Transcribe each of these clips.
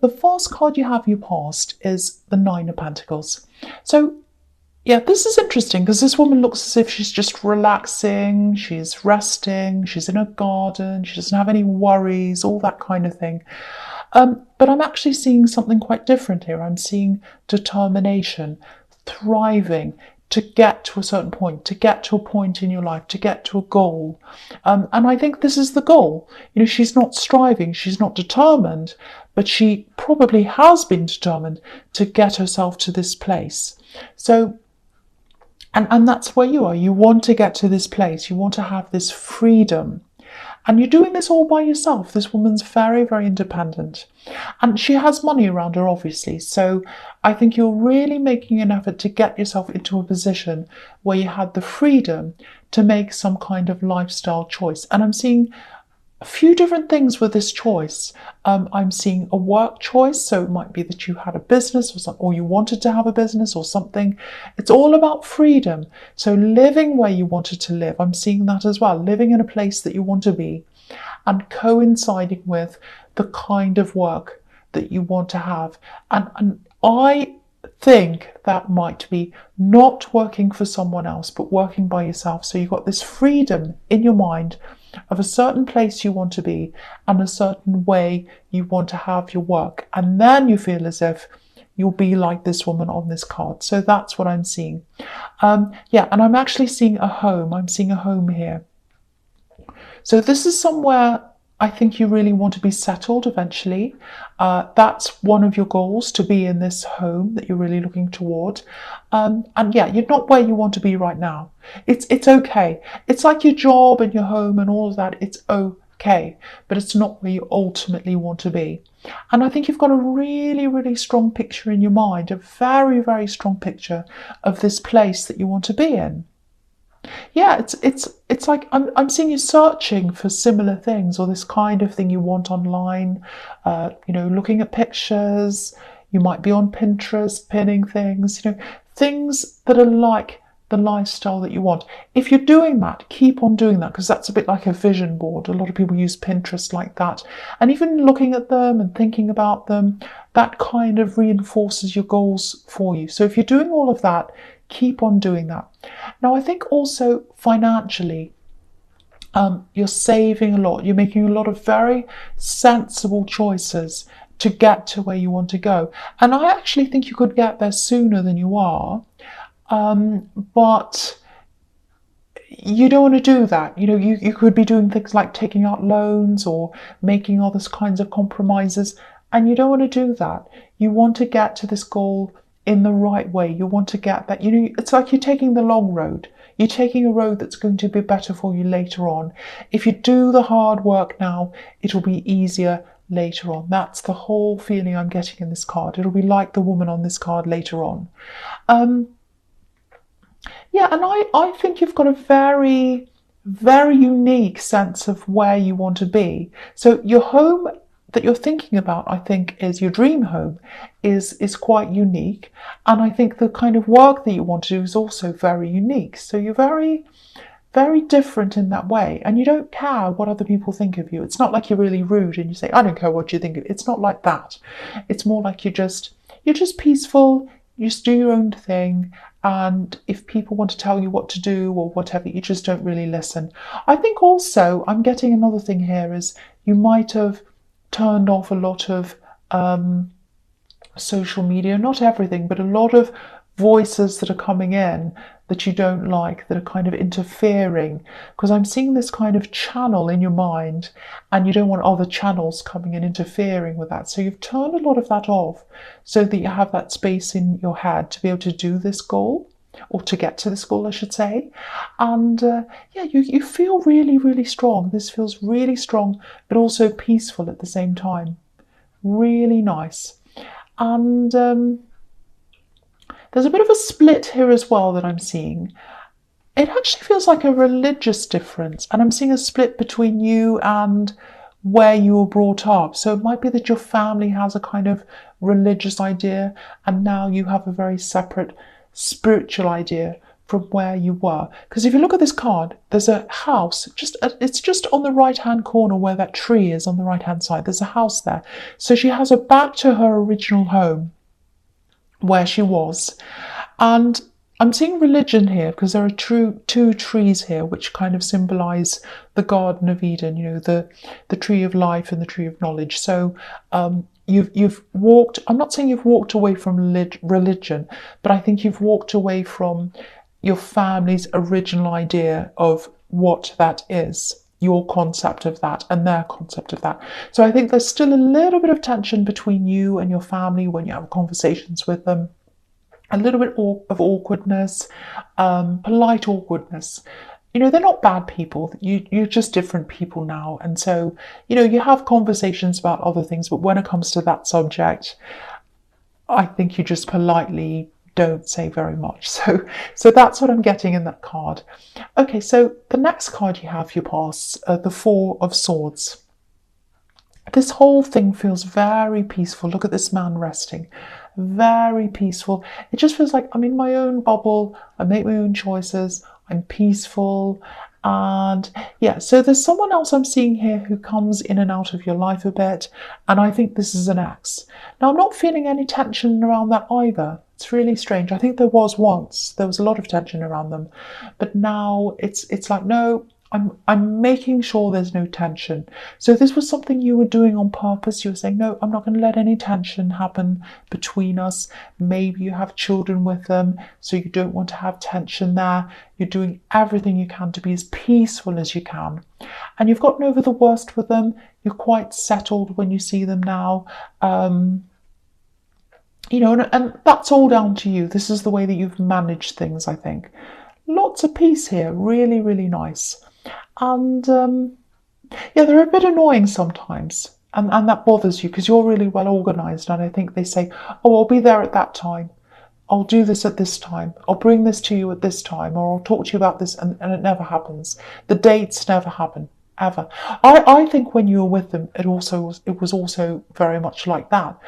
The first card you have, your past, is the Nine of Pentacles. So yeah, this is interesting because this woman looks as if she's just relaxing, she's resting, she's in a garden, she doesn't have any worries, all that kind of thing. But I'm actually seeing something quite different here. I'm seeing determination, thriving, to get to a certain point, to get to a point in your life, to get to a goal. And I think this is the goal. You know, she's not striving, she's not determined, but she probably has been determined to get herself to this place. So, and that's where you are. You want to get to this place. You want to have this freedom. And you're doing this all by yourself. This woman's very, very independent. And she has money around her, obviously. So I think you're really making an effort to get yourself into a position where you had the freedom to make some kind of lifestyle choice. And I'm seeing a few different things with this choice. I'm seeing a work choice, so it might be that you had a business or something, or you wanted to have a business or something. It's all about freedom. So living where you wanted to live, I'm seeing that as well. Living in a place that you want to be, and coinciding with the kind of work that you want to have. And I think that might be not working for someone else, but working by yourself. So you've got this freedom in your mind of a certain place you want to be and a certain way you want to have your work. And then you feel as if you'll be like this woman on this card. So that's what I'm seeing. Yeah, and I'm actually seeing a home. I'm seeing a home here. So this is somewhere I think you really want to be settled eventually. That's one of your goals, to be in this home that you're really looking toward. And yeah, you're not where you want to be right now. It's okay. It's like your job and your home and all of that. It's okay, but it's not where you ultimately want to be. And I think you've got a really, really strong picture in your mind, a very, very strong picture of this place that you want to be in. Yeah, it's like I'm seeing you searching for similar things, or this kind of thing you want online. Looking at pictures. You might be on Pinterest pinning things. Things that are like the lifestyle that you want. If you're doing that, keep on doing that, because that's a bit like a vision board. A lot of people use Pinterest like that, and even looking at them and thinking about them, that kind of reinforces your goals for you. So if you're doing all of that, keep on doing that. Now, I think also financially, you're saving a lot. You're making a lot of very sensible choices to get to where you want to go. And I actually think you could get there sooner than you are. But you don't want to do that. You could be doing things like taking out loans or making other kinds of compromises. And you don't want to do that. You want to get to this goal in the right way. You want to get that. It's like you're taking the long road. You're taking a road that's going to be better for you later on. If you do the hard work now, it'll be easier later on. That's the whole feeling I'm getting in this card. It'll be like the woman on this card later on. Yeah, and I think you've got a very, very unique sense of where you want to be. So your home that you're thinking about, I think, is your dream home, is quite unique. And I think the kind of work that you want to do is also very unique. So you're very, very different in that way. And you don't care what other people think of you. It's not like you're really rude and you say, I don't care what you think of me. It's not like that. It's more like you're just peaceful, you just do your own thing. And if people want to tell you what to do or whatever, you just don't really listen. I think also, I'm getting another thing here, is you might have turned off a lot of social media, not everything, but a lot of voices that are coming in that you don't like, that are kind of interfering, because I'm seeing this kind of channel in your mind and you don't want other channels coming and interfering with that. So you've turned a lot of that off so that you have that space in your head to be able to do this goal, or to get to this goal, I should say. And yeah, you feel really, really strong. This feels really strong, but also peaceful at the same time. Really nice. And there's a bit of a split here as well that I'm seeing. It actually feels like a religious difference, and I'm seeing a split between you and where you were brought up. So it might be that your family has a kind of religious idea, and now you have a very separate spiritual idea from where you were. Because if you look at this card, there's a house, it's just on the right-hand corner where that tree is on the right-hand side. There's a house there. So she has her back to her original home where she was. And I'm seeing religion here because there are two trees here which kind of symbolize the Garden of Eden, you know, the tree of life and the tree of knowledge. So you've walked, I'm not saying you've walked away from religion, but I think you've walked away from your family's original idea of what that is, your concept of that and their concept of that. So I think there's still a little bit of tension between you and your family when you have conversations with them. A little bit of awkwardness, polite awkwardness. You know, they're not bad people. You're just different people now. And so, you know, you have conversations about other things, but when it comes to that subject, I think you just politely don't say very much. So that's what I'm getting in that card. Okay, so the next card you have, you pass, the Four of Swords. This whole thing feels very peaceful. Look at this man resting. Very peaceful. It just feels like I'm in my own bubble. I make my own choices. I'm peaceful. And yeah, so there's someone else I'm seeing here who comes in and out of your life a bit. And I think this is an ex. Now, I'm not feeling any tension around that either. It's really strange. I think there was once. There was a lot of tension around them. But now it's like, no, I'm making sure there's no tension. So this was something you were doing on purpose. You were saying, no, I'm not going to let any tension happen between us. Maybe you have children with them, so you don't want to have tension there. You're doing everything you can to be as peaceful as you can. And you've gotten over the worst with them. You're quite settled when you see them now. You know, and that's all down to you. This is the way that you've managed things, I think. Lots of peace here. Really, really nice. And yeah, they're a bit annoying sometimes, and that bothers you because you're really well organised. And I think they say, oh, I'll be there at that time. I'll do this at this time. I'll bring this to you at this time, or I'll talk to you about this, and it never happens. The dates never happen, ever. I think when you were with them, it was also very much like that.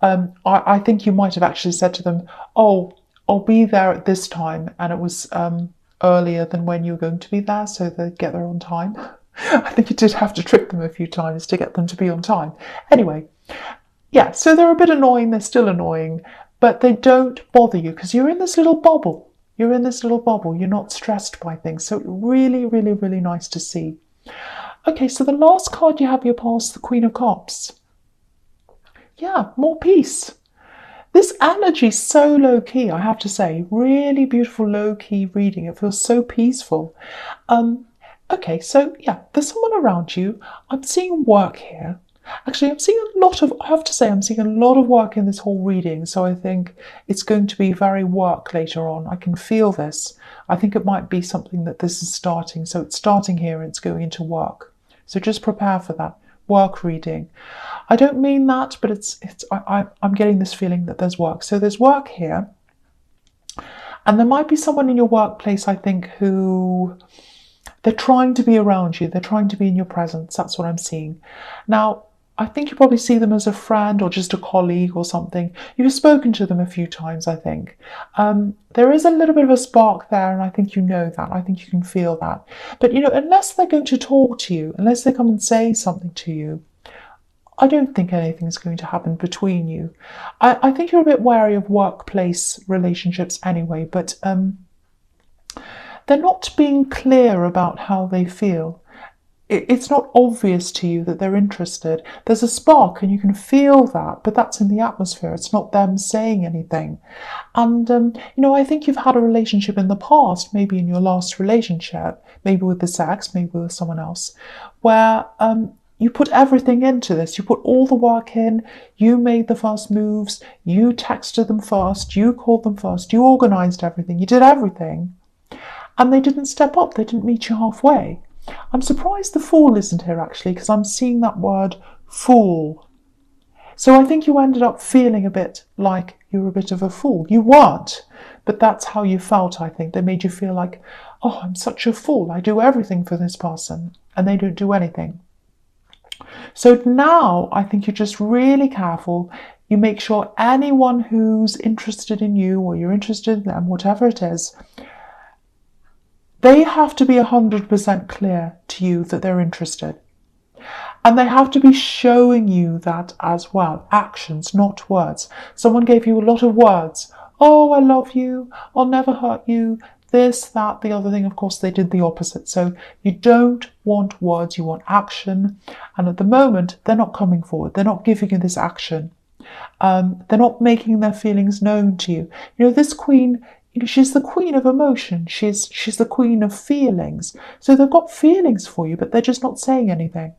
I think you might have actually said to them, oh, I'll be there at this time, and it was earlier than when you were going to be there, so they'd get there on time. I think you did have to trick them a few times to get them to be on time. Anyway, yeah, so they're a bit annoying, they're still annoying, but they don't bother you because you're in this little bubble. You're in this little bubble, you're not stressed by things. So really, really, really nice to see. Okay, so the last card you have, your pass, the Queen of Cups. Yeah, more peace. This energy is so low-key, I have to say. Really beautiful low-key reading. It feels so peaceful. Okay, so yeah, there's someone around you. I'm seeing work here. Actually, I'm seeing I have to say, I'm seeing a lot of work in this whole reading. So I think it's going to be very work later on. I can feel this. I think it might be something that this is starting. So it's starting here and it's going into work. So just prepare for that. Work reading. I don't mean that, but I'm getting this feeling that there's work. So there's work here. And there might be someone in your workplace, I think, who they're trying to be around you. They're trying to be in your presence. That's what I'm seeing. Now, I think you probably see them as a friend or just a colleague or something. You've spoken to them a few times, I think. There is a little bit of a spark there, and I think you know that. I think you can feel that. But, you know, unless they're going to talk to you, unless they come and say something to you, I don't think anything's going to happen between you. I think you're a bit wary of workplace relationships anyway, but they're not being clear about how they feel. It's not obvious to you that they're interested. There's a spark and you can feel that, but that's in the atmosphere. It's not them saying anything. And, you know, I think you've had a relationship in the past, maybe in your last relationship, maybe with this ex, maybe with someone else, where you put everything into this. You put all the work in, you made the first moves, you texted them first, you called them first, you organised everything, you did everything. And they didn't step up, they didn't meet you halfway. I'm surprised the Fool isn't here actually, because I'm seeing that word fool. So I think you ended up feeling a bit like you were a bit of a fool. You weren't, but that's how you felt, I think. They made you feel like, oh, I'm such a fool. I do everything for this person and they don't do anything. So now I think you're just really careful. You make sure anyone who's interested in you or you're interested in them, whatever it is, They have to be 100% clear to you that they're interested. And they have to be showing you that as well. Actions, not words. Someone gave you a lot of words. Oh, I love you. I'll never hurt you. This, that, the other thing. Of course, they did the opposite. So you don't want words, you want action. And at the moment, they're not coming forward. They're not giving you this action. They're not making their feelings known to you. You know, this queen, she's the queen of emotion. She's the queen of feelings. So they've got feelings for you, but they're just not saying anything.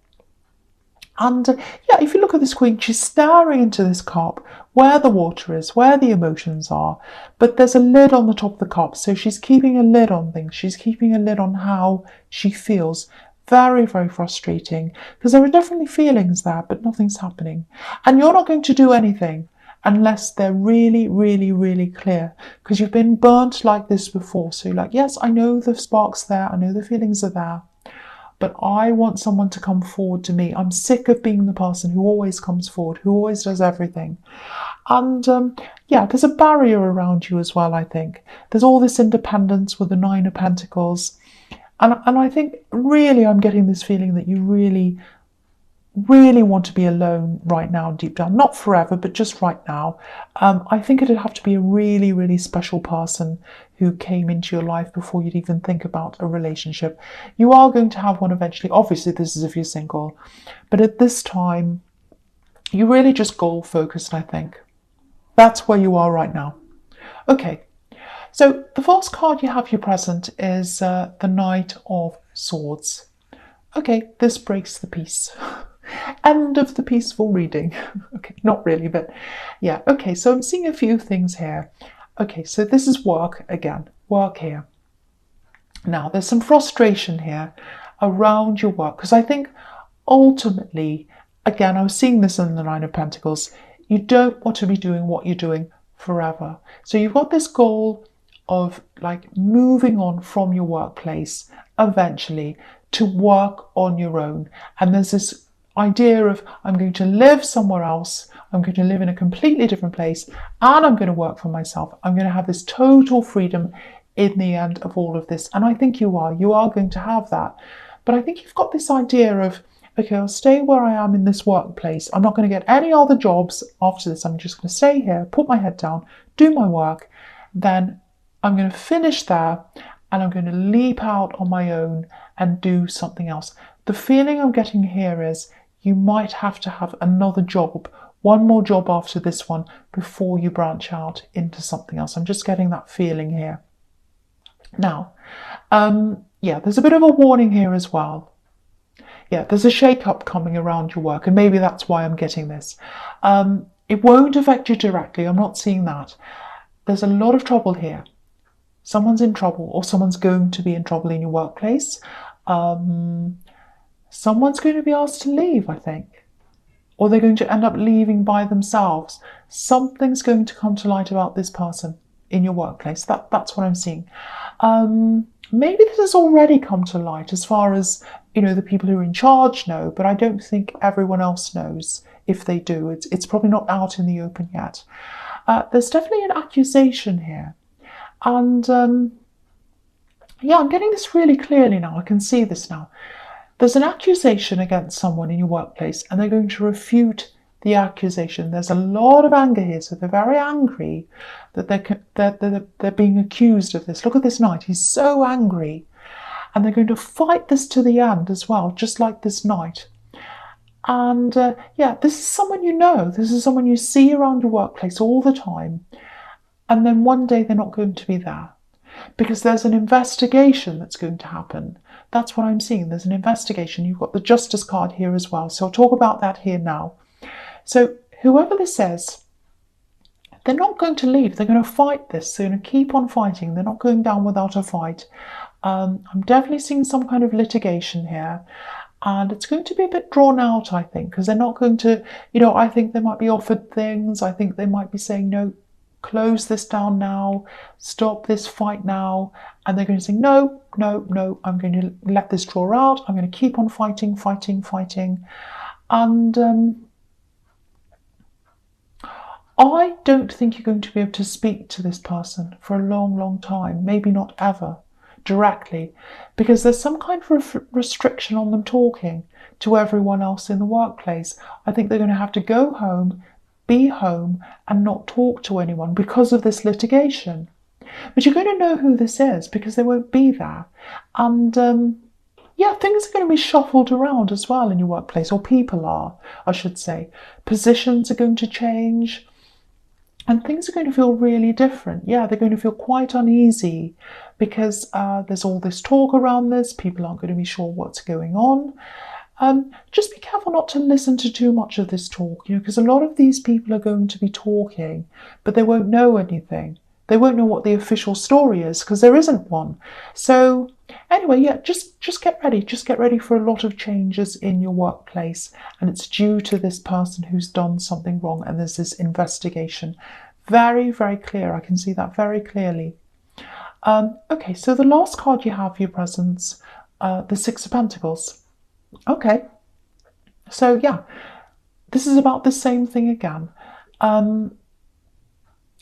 And yeah, if you look at this queen, she's staring into this cup where the water is, where the emotions are, but there's a lid on the top of the cup. So she's keeping a lid on things. She's keeping a lid on how she feels. Very, very frustrating, because there are definitely feelings there, but nothing's happening. And you're not going to do anything unless they're really, really, really clear, because you've been burnt like this before. So you're like, yes, I know the spark's there. I know the feelings are there. But I want someone to come forward to me. I'm sick of being the person who always comes forward, who always does everything. And yeah, there's a barrier around you as well, I think. There's all this independence with the Nine of Pentacles. And I think really I'm getting this feeling that you really, really want to be alone right now deep down. Not forever, but just right now. I think it'd have to be a really, really special person who came into your life before you'd even think about a relationship. You are going to have one eventually. Obviously, this is if you're single. But at this time, you're really just goal focused, I think. That's where you are right now. Okay. So the first card you have here present is the Knight of Swords. Okay, this breaks the peace. End of the peaceful reading. Okay, not really, but yeah. Okay, so I'm seeing a few things here. Okay, so this is work again. Work here. Now, there's some frustration here around your work, because I think ultimately, again, I was seeing this in the Nine of Pentacles, you don't want to be doing what you're doing forever. So you've got this goal of like moving on from your workplace eventually to work on your own. And there's this idea of, I'm going to live somewhere else, I'm going to live in a completely different place, and I'm going to work for myself. I'm going to have this total freedom in the end of all of this. And I think you are going to have that. But I think you've got this idea of, okay, I'll stay where I am in this workplace. I'm not going to get any other jobs after this. I'm just going to stay here, put my head down, do my work. Then I'm going to finish there, and I'm going to leap out on my own and do something else. The feeling I'm getting here is you might have to have another job, one more job after this one, before you branch out into something else. I'm just getting that feeling here. Now, yeah, there's a bit of a warning here as well. Yeah, there's a shake-up coming around your work, and maybe that's why I'm getting this. It won't affect you directly. I'm not seeing that. There's a lot of trouble here. Someone's in trouble, or someone's going to be in trouble in your workplace. Someone's going to be asked to leave, I think. Or they're going to end up leaving by themselves. Something's going to come to light about this person in your workplace. That's what I'm seeing. Maybe this has already come to light as far as, you know, the people who are in charge know, but I don't think everyone else knows. If they do, it's probably not out in the open yet. There's definitely an accusation here. And yeah, I'm getting this really clearly now. I can see this now. There's an accusation against someone in your workplace, and they're going to refute the accusation. There's a lot of anger here, so they're very angry that they're being accused of this. Look at this knight. He's so angry. And they're going to fight this to the end as well, just like this knight. And yeah, this is someone you know. This is someone you see around your workplace all the time. And then one day they're not going to be there, because there's an investigation that's going to happen. That's what I'm seeing. There's an investigation. You've got the Justice card here as well. So I'll talk about that here now. So whoever this is, they're not going to leave. They're going to fight this. They're going to keep on fighting. They're not going down without a fight. I'm definitely seeing some kind of litigation here. And it's going to be a bit drawn out, I think, because they're not going to, you know, I think they might be offered things. I think they might be saying, no, close this down now, stop this fight now. And they're going to say, no, no, no, I'm going to let this draw out. I'm going to keep on fighting, fighting, fighting. And I don't think you're going to be able to speak to this person for a long, long time. Maybe not ever, directly, because there's some kind of restriction on them talking to everyone else in the workplace. I think they're going to have to go home, be home, and not talk to anyone because of this litigation. But you're going to know who this is because they won't be there. And yeah, things are going to be shuffled around as well in your workplace, or people are, I should say. Positions are going to change. And things are going to feel really different. Yeah, they're going to feel quite uneasy because there's all this talk around this. People aren't going to be sure what's going on. Just be careful not to listen to too much of this talk, because a lot of these people are going to be talking, but they won't know anything. They won't know what the official story is because there isn't one. So anyway, yeah, just get ready. Just get ready for a lot of changes in your workplace. And it's due to this person who's done something wrong. And there's this investigation. Very, very clear. I can see that very clearly. Okay, so the last card you have for your presents, the Six of Pentacles. Okay, so yeah, this is about the same thing again.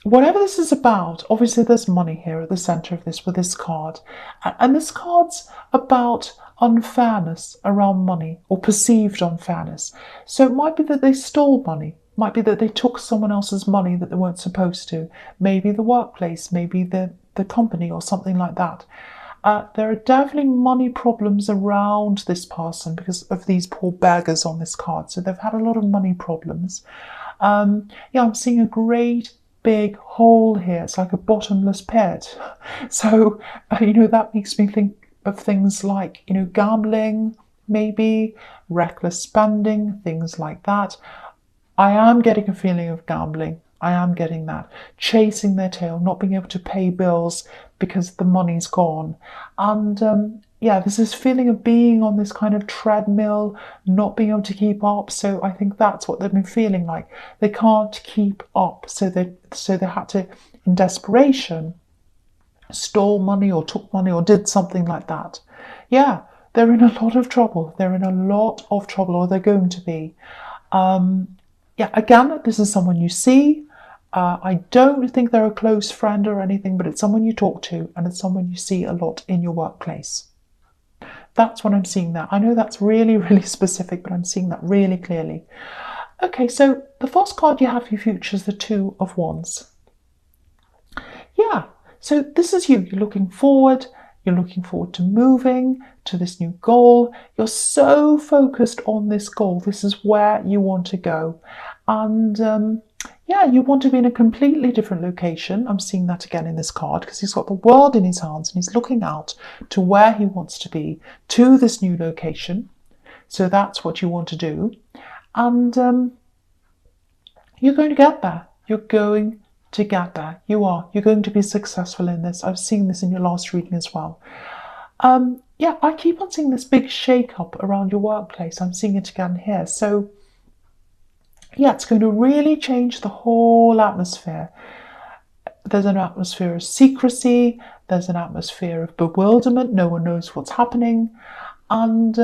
Whatever this is about, obviously there's money here at the centre of this with this card. And this card's about unfairness around money, or perceived unfairness. So it might be that they stole money. It might be that they took someone else's money that they weren't supposed to. Maybe the workplace, maybe the company, or something like that. There are definitely money problems around this person because of these poor beggars on this card. So they've had a lot of money problems. Yeah, I'm seeing a great big hole here. It's like a bottomless pit. So, that makes me think of things like, gambling, maybe, reckless spending, things like that. I am getting a feeling of gambling. I am getting that. Chasing their tail, not being able to pay bills because the money's gone. And yeah, there's this feeling of being on this kind of treadmill, not being able to keep up. So I think that's what they've been feeling like. They can't keep up. So they had to, in desperation, stole money or took money or did something like that. Yeah, they're in a lot of trouble. They're in a lot of trouble, or they're going to be. Yeah, again, this is someone you see. I don't think they're a close friend or anything, but it's someone you talk to and it's someone you see a lot in your workplace. That's what I'm seeing there. I know that's really, really specific, but I'm seeing that really clearly. Okay, so the first card you have for your future is the Two of Wands. Yeah, so this is you. You're looking forward. You're looking forward to moving to this new goal. You're so focused on this goal. This is where you want to go. And yeah, you want to be in a completely different location. I'm seeing that again in this card because he's got the world in his hands and he's looking out to where he wants to be, to this new location. So that's what you want to do. And you're going to get there. You're going to get there. You are. You're going to be successful in this. I've seen this in your last reading as well. Yeah, I keep on seeing this big shake-up around your workplace. I'm seeing it again here. So yeah, it's going to really change the whole atmosphere. There's an atmosphere of secrecy. There's an atmosphere of bewilderment. No one knows what's happening. And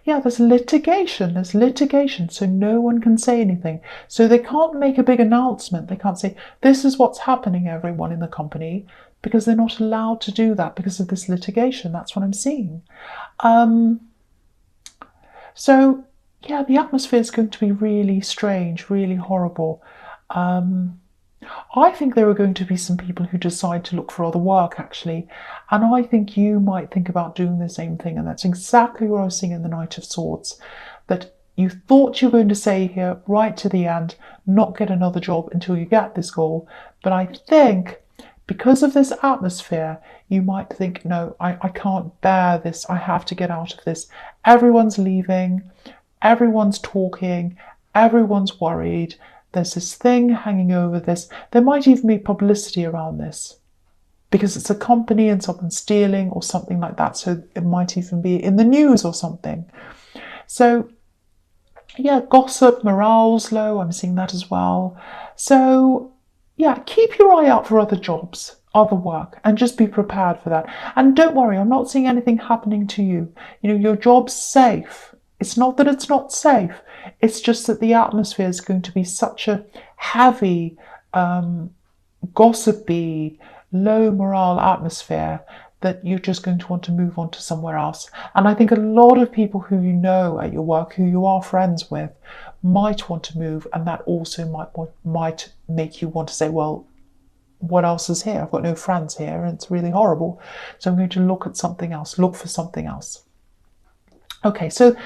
yeah, there's litigation. There's litigation, so no one can say anything. So they can't make a big announcement. They can't say, this is what's happening, everyone in the company, because they're not allowed to do that because of this litigation. That's what I'm seeing. So yeah, the atmosphere is going to be really strange, really horrible. I think there are going to be some people who decide to look for other work, actually. And I think you might think about doing the same thing. And that's exactly what I was seeing in the Knight of Swords. That you thought you were going to stay here right to the end, not get another job until you get this goal. But I think because of this atmosphere, you might think, no, I can't bear this. I have to get out of this. Everyone's leaving. Everyone's talking, everyone's worried. There's this thing hanging over this. There might even be publicity around this because it's a company and someone's stealing or something like that. So it might even be in the news or something. So yeah, gossip, morale's low. I'm seeing that as well. So yeah, keep your eye out for other jobs, other work, and just be prepared for that. And don't worry, I'm not seeing anything happening to you. Your job's safe. It's not that it's not safe. It's just that the atmosphere is going to be such a heavy, gossipy, low morale atmosphere that you're just going to want to move on to somewhere else. And I think a lot of people who you know at your work, who you are friends with, might want to move, and that also might make you want to say, well, what else is here? I've got no friends here and it's really horrible. So I'm going to look at something else, look for something else. Okay, so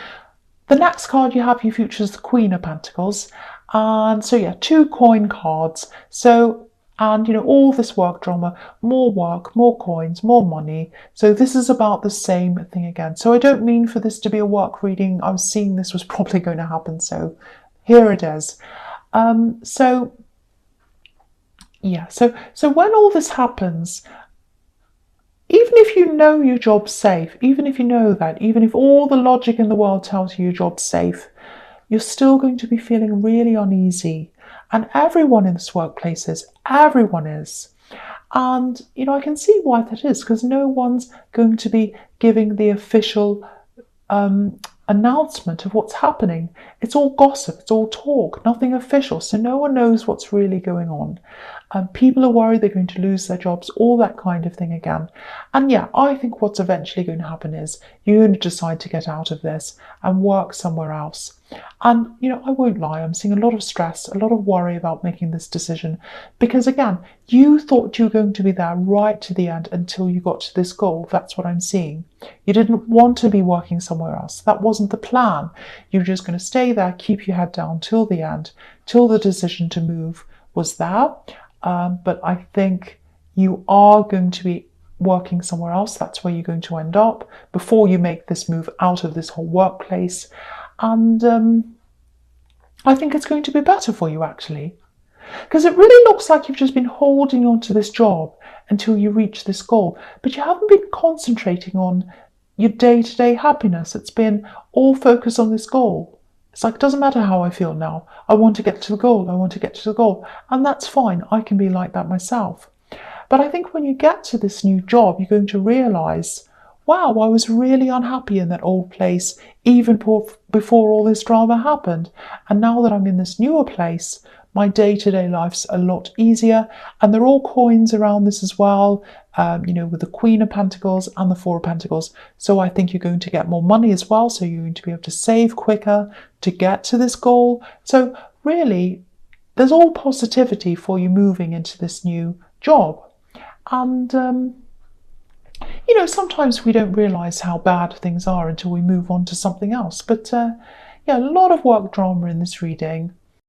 the next card you have, your future, is the Queen of Pentacles. And so yeah, 2 coin cards. So, and all this work drama, more work, more coins, more money. So this is about the same thing again. So I don't mean for this to be a work reading. I was seeing this was probably going to happen. So here it is. So when all this happens, even if you know your job's safe, even if you know that, even if all the logic in the world tells you your job's safe, you're still going to be feeling really uneasy. And everyone in this workplace is. Everyone is. And, I can see why that is, because no one's going to be giving the official announcement of what's happening. It's all gossip, it's all talk, nothing official. So no one knows what's really going on. People are worried they're going to lose their jobs, all that kind of thing again. And yeah, I think what's eventually going to happen is you're going to decide to get out of this and work somewhere else. And, I won't lie, I'm seeing a lot of stress, a lot of worry about making this decision, because again, you thought you were going to be there right to the end until you got to this goal. That's what I'm seeing. You didn't want to be working somewhere else. That wasn't the plan. You were just going to stay there, keep your head down till the end, till the decision to move was there. But I think you are going to be working somewhere else. That's where you're going to end up before you make this move out of this whole workplace. And I think it's going to be better for you, actually, because it really looks like you've just been holding on to this job until you reach this goal, but you haven't been concentrating on your day-to-day happiness. It's been all focused on this goal. It's like, it doesn't matter how I feel now. I want to get to the goal. I want to get to the goal. And that's fine. I can be like that myself. But I think when you get to this new job, you're going to realise, wow, I was really unhappy in that old place, even before all this drama happened. And now that I'm in this newer place, my day-to-day life's a lot easier. And there are all coins around this as well, with the Queen of Pentacles and the Four of Pentacles. So I think you're going to get more money as well. So you're going to be able to save quicker to get to this goal. So really, there's all positivity for you moving into this new job. And, sometimes we don't realise how bad things are until we move on to something else. But yeah, a lot of work drama in this reading.